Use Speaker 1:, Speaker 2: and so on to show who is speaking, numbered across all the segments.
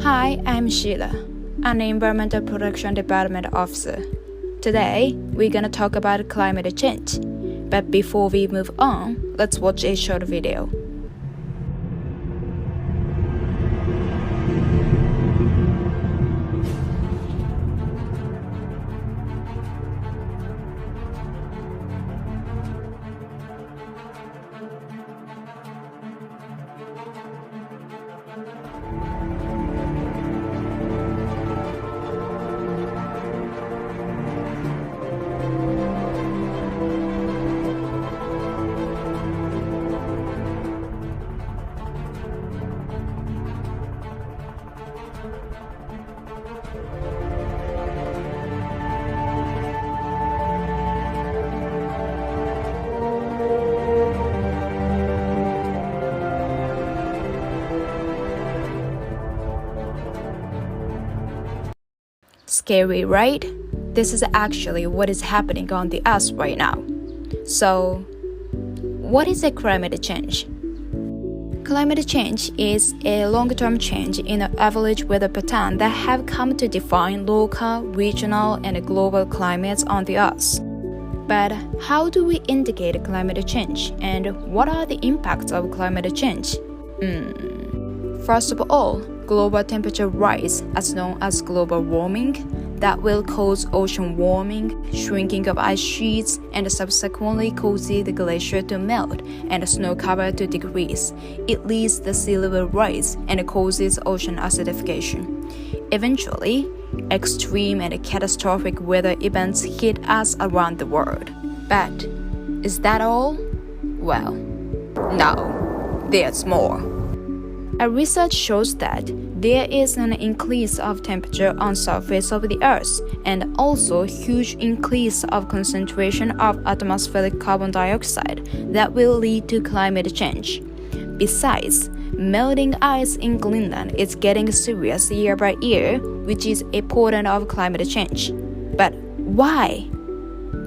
Speaker 1: Hi, I'm Sheila, an Environmental Protection Department officer. Today, we're gonna talk about climate change. But before we move on, let's watch a short video. Scary, right? This is actually what is happening on the Earth right now. So, what is a climate change? Climate change is a long-term change in the average weather pattern that have come to define local, regional, and global climates on the Earth. But how do we indicate climate change, and what are the impacts of climate change? First of all, global temperature rise, as known as global warming, that will cause ocean warming, shrinking of ice sheets, and subsequently causes the glacier to melt and snow cover to decrease. It leads the sea level rise and causes ocean acidification. Eventually, extreme and catastrophic weather events hit us around the world. But is that all? Well, no, there's more. Our research shows that there is an increase of temperature on surface of the Earth and also huge increase of concentration of atmospheric carbon dioxide that will lead to climate change. Besides, melting ice in Greenland is getting serious year by year, which is a portent of climate change. But why?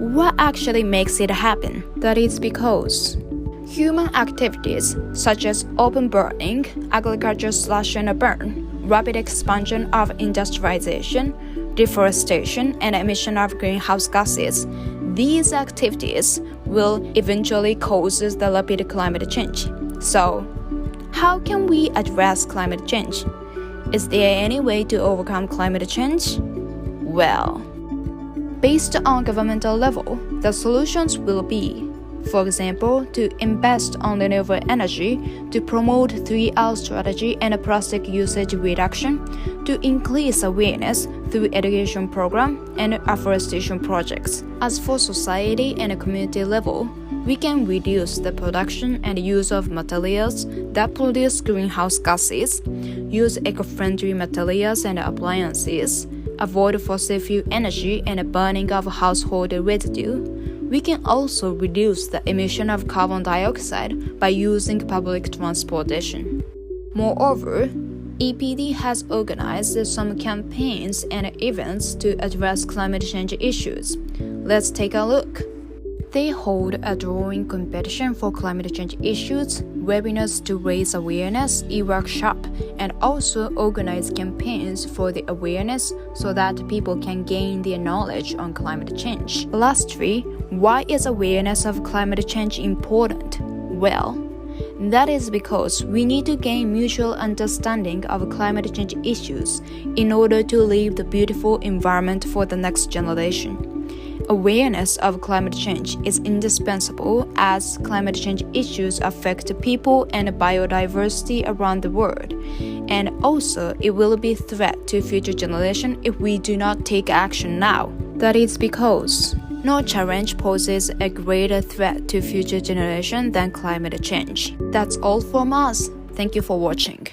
Speaker 1: What actually makes it happen? That is because human activities such as open burning, agriculture slash and burn, rapid expansion of industrialization, deforestation, and emission of greenhouse gases, these activities will eventually cause the rapid climate change. So, how can we address climate change? Is there any way to overcome climate change? Well, based on governmental level, the solutions will be, for example, to invest on renewable energy, to promote 3R strategy and plastic usage reduction, to increase awareness through education program and afforestation projects. As for society and community level, we can reduce the production and use of materials that produce greenhouse gases, use eco-friendly materials and appliances, avoid fossil fuel energy and burning of household residue. We can also reduce the emission of carbon dioxide by using public transportation. Moreover, EPD has organized some campaigns and events to address climate change issues. Let's take a look. They hold a drawing competition for climate change issues, webinars to raise awareness, e-workshop, and also organize campaigns for the awareness so that people can gain their knowledge on climate change. Lastly, why is awareness of climate change important? Well, that is because we need to gain mutual understanding of climate change issues in order to leave the beautiful environment for the next generation. Awareness of climate change is indispensable as climate change issues affect people and biodiversity around the world, and also it will be a threat to future generations if we do not take action now. That is because no challenge poses a greater threat to future generations than climate change. That's all from us. Thank you for watching.